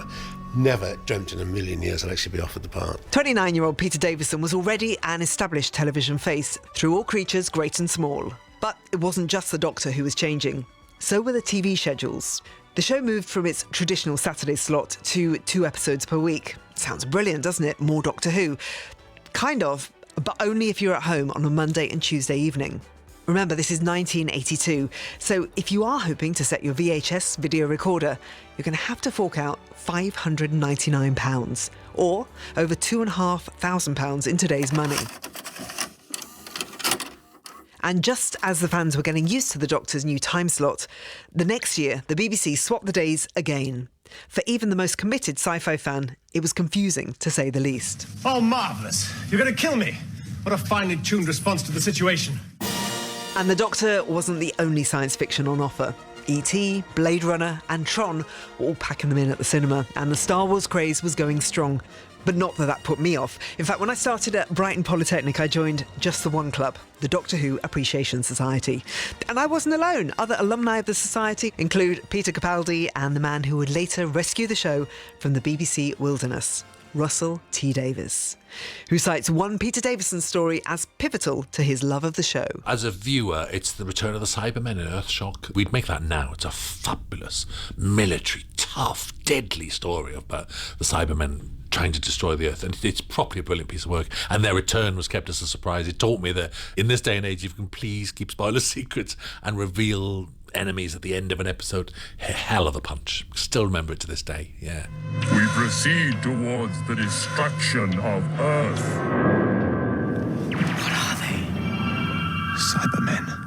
Never dreamt in a million years I'd actually be offered the part. 29-year-old Peter Davison was already an established television face through All Creatures, Great and Small. But it wasn't just the Doctor who was changing. So were the TV schedules. The show moved from its traditional Saturday slot to 2 episodes per week. Sounds brilliant, doesn't it? More Doctor Who. Kind of, but only if you're at home on a Monday and Tuesday evening. Remember, this is 1982, so if you are hoping to set your VHS video recorder, you're going to have to fork out £599, or over £2,500 in today's money. And just as the fans were getting used to the Doctor's new time slot, the next year the BBC swapped the days again. For even the most committed sci-fi fan, it was confusing, to say the least. Oh, marvellous. You're going to kill me. What a finely tuned response to the situation. And the Doctor wasn't the only science fiction on offer. E.T., Blade Runner and Tron were all packing them in at the cinema, and the Star Wars craze was going strong. But not that that put me off. In fact, when I started at Brighton Polytechnic, I joined just the one club, the Doctor Who Appreciation Society. And I wasn't alone. Other alumni of the society include Peter Capaldi and the man who would later rescue the show from the BBC wilderness, Russell T Davies, who cites one Peter Davison story as pivotal to his love of the show. As a viewer, it's the return of the Cybermen in Earthshock. We'd make that now. It's a fabulous, military, tough, deadly story about the Cybermen trying to destroy the Earth, and it's properly a brilliant piece of work, and their return was kept as a surprise. It taught me that in this day and age, if you can please keep spoiler secrets and reveal enemies at the end of an episode, hell of a punch. Still remember it to this day, yeah. We proceed towards the destruction of Earth. What are they? Cybermen.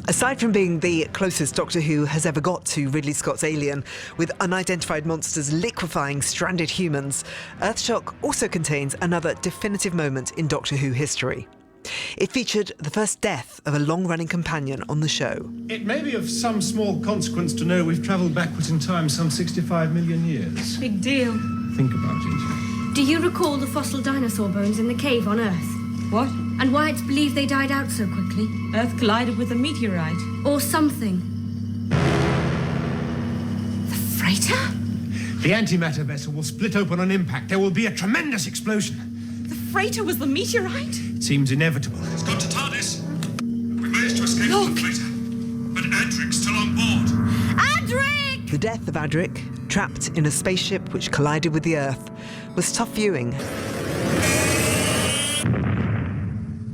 Aside from being the closest Doctor Who has ever got to Ridley Scott's Alien, with unidentified monsters liquefying stranded humans, Earthshock also contains another definitive moment in Doctor Who history. It featured the first death of a long-running companion on the show. It may be of some small consequence to know we've travelled backwards in time some 65 million years. Big deal. Think about it. Do you recall the fossil dinosaur bones in the cave on Earth? What? And why it's believed they died out so quickly? Earth collided with a meteorite. Or something. The freighter? The antimatter vessel will split open on impact. There will be a tremendous explosion. The freighter was the meteorite? It seems inevitable. It's got to Tardis. We managed to escape from the freighter, but Adric's still on board. Adric! The death of Adric, trapped in a spaceship which collided with the Earth, was tough viewing.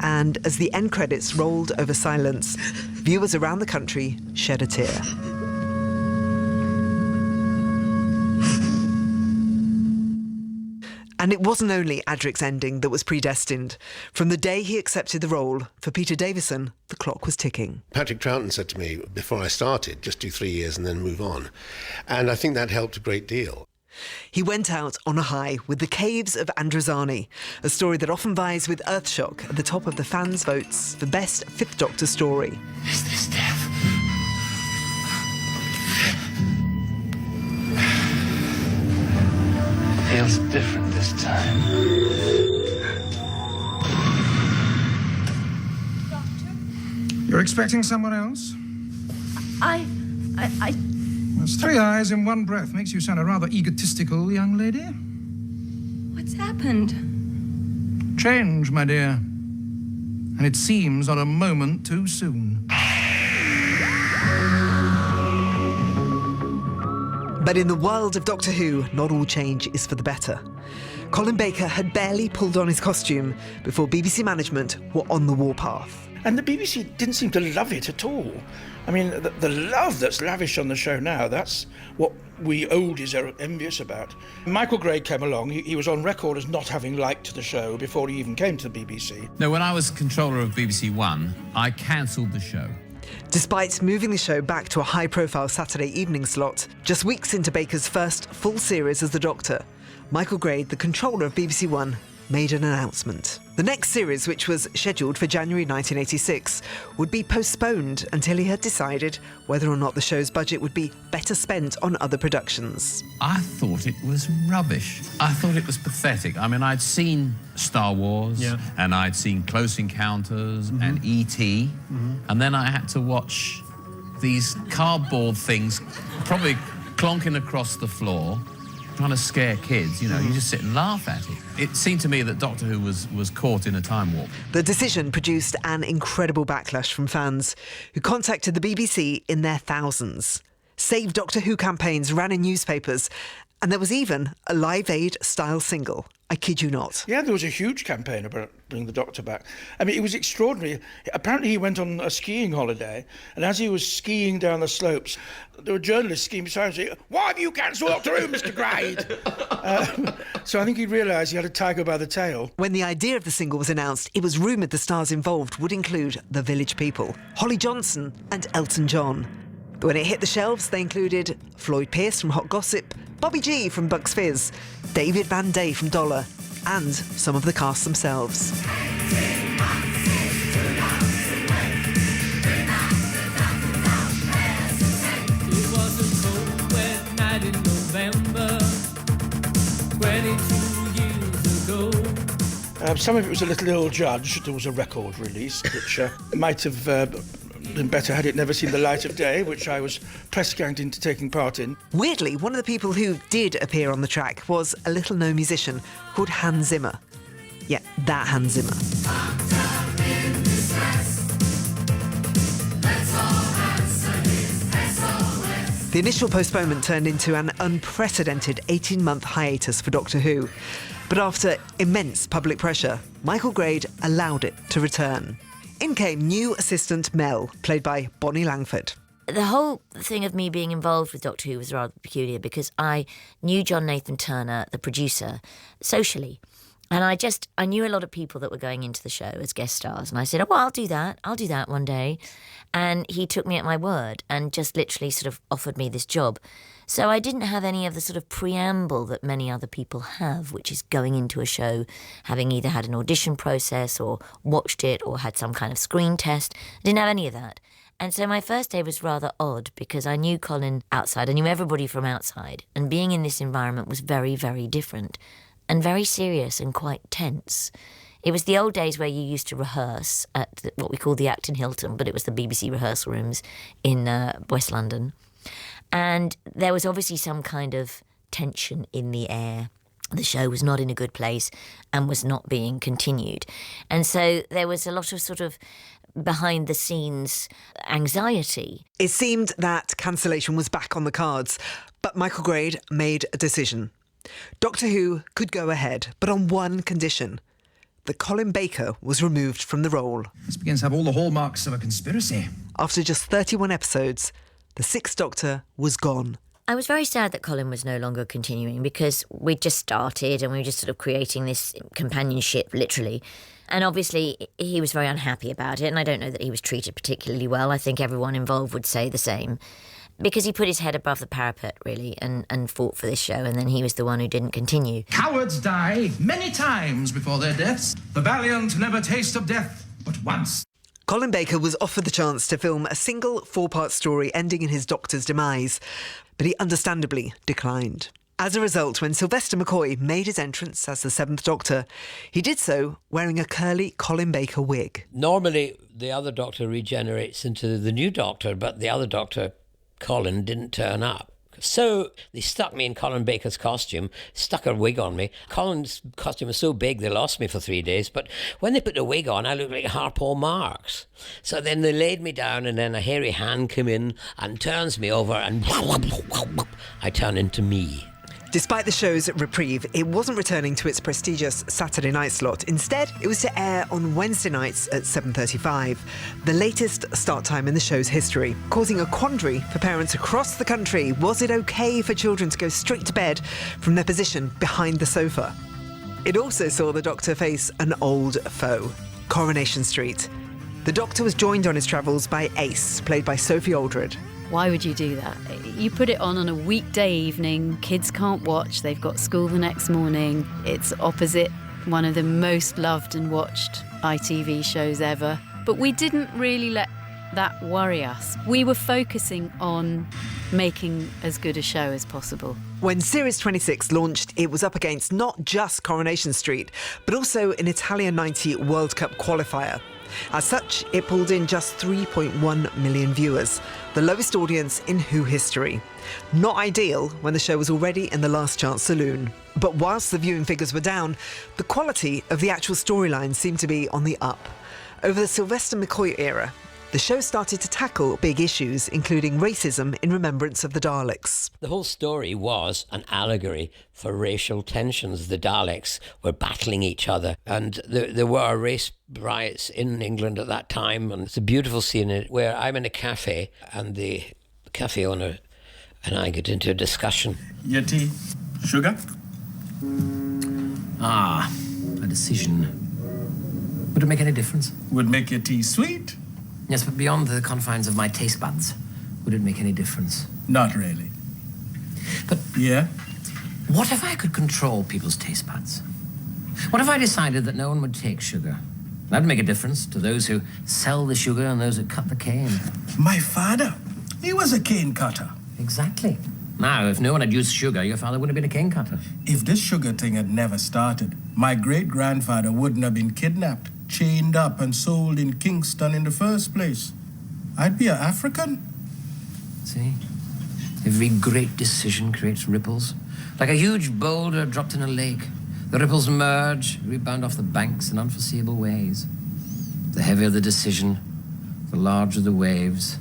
And as the end credits rolled over silence, viewers around the country shed a tear. And it wasn't only Adric's ending that was predestined. From the day he accepted the role, for Peter Davison, the clock was ticking. Patrick Troughton said to me before I started, just do 3 years and then move on. And I think that helped a great deal. He went out on a high with The Caves of Androzani, a story that often vies with Earthshock at the top of the fans' votes for Best Fifth Doctor Story. Is this death? Feels different this time. You're expecting someone else? I... That's 3 eyes in one breath. Makes you sound a rather egotistical young lady. What's happened? Change, my dear. And it seems not a moment too soon. But in the world of Doctor Who, not all change is for the better. Colin Baker had barely pulled on his costume before BBC management were on the warpath. And the BBC didn't seem to love it at all. I mean, the love that's lavished on the show now, that's what we oldies are envious about. Michael Gray came along. He was on record as not having liked the show before he even came to the BBC. No, when I was controller of BBC One, I cancelled the show. Despite moving the show back to a high-profile Saturday evening slot, just weeks into Baker's first full series as the Doctor, Michael Gray, the controller of BBC One, made an announcement. The next series, which was scheduled for January 1986, would be postponed until he had decided whether or not the show's budget would be better spent on other productions. I thought it was rubbish. I thought it was pathetic. I mean, I'd seen Star Wars, and I'd seen Close Encounters and E.T., and then I had to watch these cardboard things probably clonking across the floor, trying to scare kids. You know, you just sit and laugh at it. It seemed to me that Doctor Who was caught in a time warp. The decision produced an incredible backlash from fans who contacted the BBC in their thousands. Save Doctor Who campaigns ran in newspapers, and there was even a Live Aid-style single. I kid you not. Yeah, there was a huge campaign about bringing the Doctor back. I mean, it was extraordinary. Apparently he went on a skiing holiday, and as he was skiing down the slopes, there were journalists skiing beside him saying, "Why have you cancelled Doctor Who, Mr. Grade?" So I think he realised he had a tiger by the tail. When the idea of the single was announced, it was rumoured the stars involved would include The Village People, Holly Johnson and Elton John. But when it hit the shelves, they included Floyd Pearce from Hot Gossip, Bobby G from Bucks Fizz, David Van Day from Dollar, and some of the cast themselves. It was a cold, wet night in November, 22 years ago. Some of it was a little ill-judged. There was a record release, which might have been better had it never seen the light of day, which I was press-ganged into taking part in. Weirdly, one of the people who did appear on the track was a little-known musician called Hans Zimmer. Yeah, that Hans Zimmer. The initial postponement turned into an unprecedented 18-month hiatus for Doctor Who. But after immense public pressure, Michael Grade allowed it to return. In came new assistant Mel, played by Bonnie Langford. The whole thing of me being involved with Doctor Who was rather peculiar because I knew John Nathan Turner, the producer, socially. And I knew a lot of people that were going into the show as guest stars. And I said, oh, well, I'll do that one day. And he took me at my word and just literally sort of offered me this job. So I didn't have any of the sort of preamble that many other people have, which is going into a show, having either had an audition process or watched it or had some kind of screen test. I didn't have any of that. And so my first day was rather odd because I knew Colin outside. I knew everybody from outside. And being in this environment was very, very different and very serious and quite tense. It was the old days where you used to rehearse at what we call the Acton Hilton, but it was the BBC rehearsal rooms in West London. And there was obviously some kind of tension in the air. The show was not in a good place and was not being continued. And so there was a lot of sort of behind-the-scenes anxiety. It seemed that cancellation was back on the cards, but Michael Grade made a decision. Doctor Who could go ahead, but on one condition: that Colin Baker was removed from the role. This begins to have all the hallmarks of a conspiracy. After just 31 episodes, the Sixth Doctor was gone. I was very sad that Colin was no longer continuing because we'd just started and we were just sort of creating this companionship, literally. And obviously he was very unhappy about it, and I don't know that he was treated particularly well. I think everyone involved would say the same. Because he put his head above the parapet, really, and fought for this show, and then he was the one who didn't continue. Cowards die many times before their deaths. The valiant never taste of death but once. Colin Baker was offered the chance to film a single 4-part story ending in his Doctor's demise, but he understandably declined. As a result, when Sylvester McCoy made his entrance as the 7th Doctor, he did so wearing a curly Colin Baker wig. Normally, the other Doctor regenerates into the new Doctor, but the other Doctor, Colin, didn't turn up. So they stuck me in Colin Baker's costume, stuck a wig on me. Colin's costume was so big they lost me for 3 days, but when they put the wig on, I looked like Harpo Marx. So then they laid me down, and then a hairy hand came in and turns me over, and I turn into me. Despite the show's reprieve, it wasn't returning to its prestigious Saturday night slot. Instead, it was to air on Wednesday nights at 7:35, the latest start time in the show's history, causing a quandary for parents across the country. Was it okay for children to go straight to bed from their position behind the sofa? It also saw the Doctor face an old foe, Coronation Street. The Doctor was joined on his travels by Ace, played by Sophie Aldred. Why would you do that? You put it on a weekday evening, kids can't watch, they've got school the next morning. It's opposite one of the most loved and watched ITV shows ever. But we didn't really let that worry us. We were focusing on making as good a show as possible. When Series 26 launched, it was up against not just Coronation Street, but also an Italia 90 World Cup qualifier. As such, it pulled in just 3.1 million viewers, the lowest audience in Who history. Not ideal when the show was already in the Last Chance saloon. But whilst the viewing figures were down, the quality of the actual storyline seemed to be on the up. Over the Sylvester McCoy era, the show started to tackle big issues, including racism in remembrance of the Daleks. The whole story was an allegory for racial tensions. The Daleks were battling each other, and there were race riots in England at that time. And it's a beautiful scene where I'm in a cafe, and the cafe owner and I get into a discussion. Your tea? Sugar? Ah, a decision. Would it make any difference? Would make your tea sweet? Yes, but beyond the confines of my taste buds, would it make any difference? Not really. But yeah? What if I could control people's taste buds? What if I decided that no one would take sugar? That'd make a difference to those who sell the sugar and those who cut the cane. My father, he was a cane cutter. Exactly. Now, if no one had used sugar, your father wouldn't have been a cane cutter. If this sugar thing had never started, my great-grandfather wouldn't have been kidnapped, chained up and sold in Kingston in the first place. I'd be an African. See? Every great decision creates ripples. Like a huge boulder dropped in a lake. The ripples merge, rebound off the banks in unforeseeable ways. The heavier the decision, the larger the waves,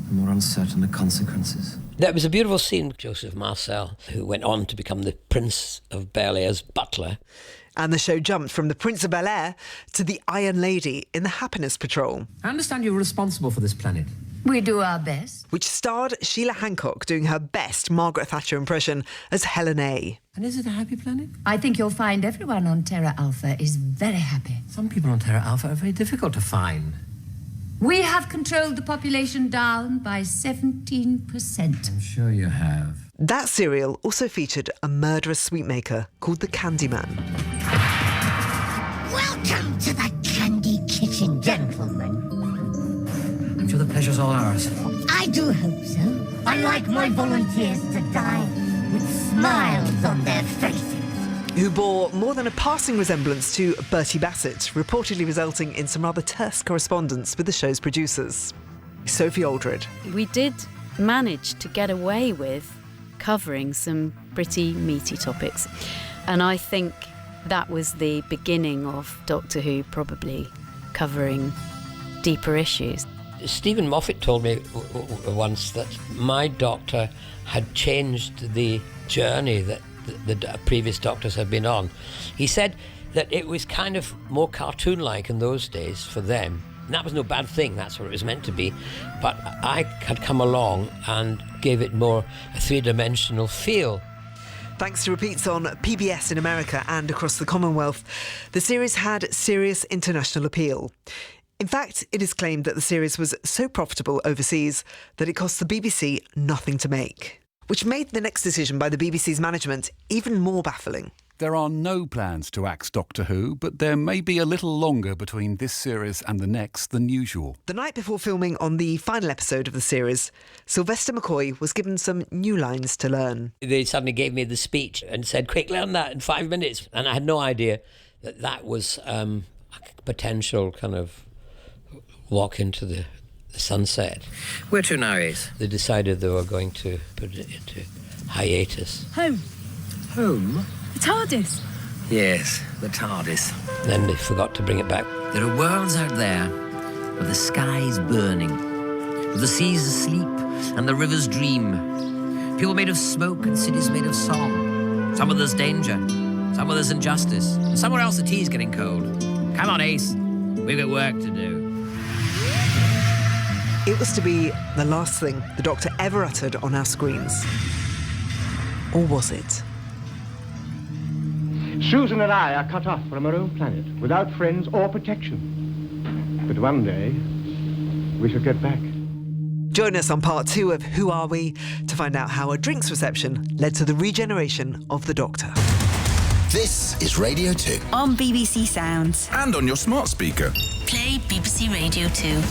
the more uncertain the consequences. That was a beautiful scene. Joseph Marcel, who went on to become the Prince of Bel-Air's butler. And the show jumped from the Prince of Bel-Air to the Iron Lady in the Happiness Patrol. I understand you're responsible for this planet. We do our best. which starred Sheila Hancock doing her best Margaret Thatcher impression as Helen A. And is it a happy planet? I think you'll find everyone on Terra Alpha is very happy. Some people on Terra Alpha are very difficult to find. We have controlled the population down by 17%. I'm sure you have. That serial also featured a murderous sweetmaker called the Candyman. Welcome to the Candy Kitchen, gentlemen. I'm sure the pleasure's all ours. I do hope so. I like my volunteers to die with smiles on their faces. Who bore more than a passing resemblance to Bertie Bassett, reportedly resulting in some rather terse correspondence with the show's producers. Sophie Aldred. We did manage to get away with covering some pretty meaty topics, and I think that was the beginning of Doctor Who probably covering deeper issues. Stephen Moffat told me once that my doctor had changed the journey that the previous doctors had been on. He said that it was kind of more cartoon-like in those days for them. And that was no bad thing, that's what it was meant to be. But I had come along and gave it more a three-dimensional feel. Thanks to repeats on PBS in America and across the Commonwealth, the series had serious international appeal. In fact, it is claimed that the series was so profitable overseas that it cost the BBC nothing to make, which made the next decision by the BBC's management even more baffling. There are no plans to axe Doctor Who, but there may be a little longer between this series and the next than usual. The night before filming on the final episode of the series, Sylvester McCoy was given some new lines to learn. They suddenly gave me the speech and said, quick, learn that in 5 minutes. And I had no idea that that was a potential kind of walk into the sunset. Where to now, Ace? They decided they were going to put it into hiatus. Home. Home? The Tardis. Yes, the Tardis. Then they forgot to bring it back. There are worlds out there where the sky's burning, where the sea's asleep and the rivers dream. People made of smoke and cities made of song. Some where there's danger, some where there's injustice, and somewhere else the tea's getting cold. Come on, Ace. We've got work to do. It was to be the last thing the Doctor ever uttered on our screens. Or was it? Susan and I are cut off from our own planet, without friends or protection. But one day, we shall get back. Join us on part 2 of Who Are We? To find out how a drinks reception led to the regeneration of the Doctor. This is Radio 2. On BBC Sounds. And on your smart speaker. Play BBC Radio 2.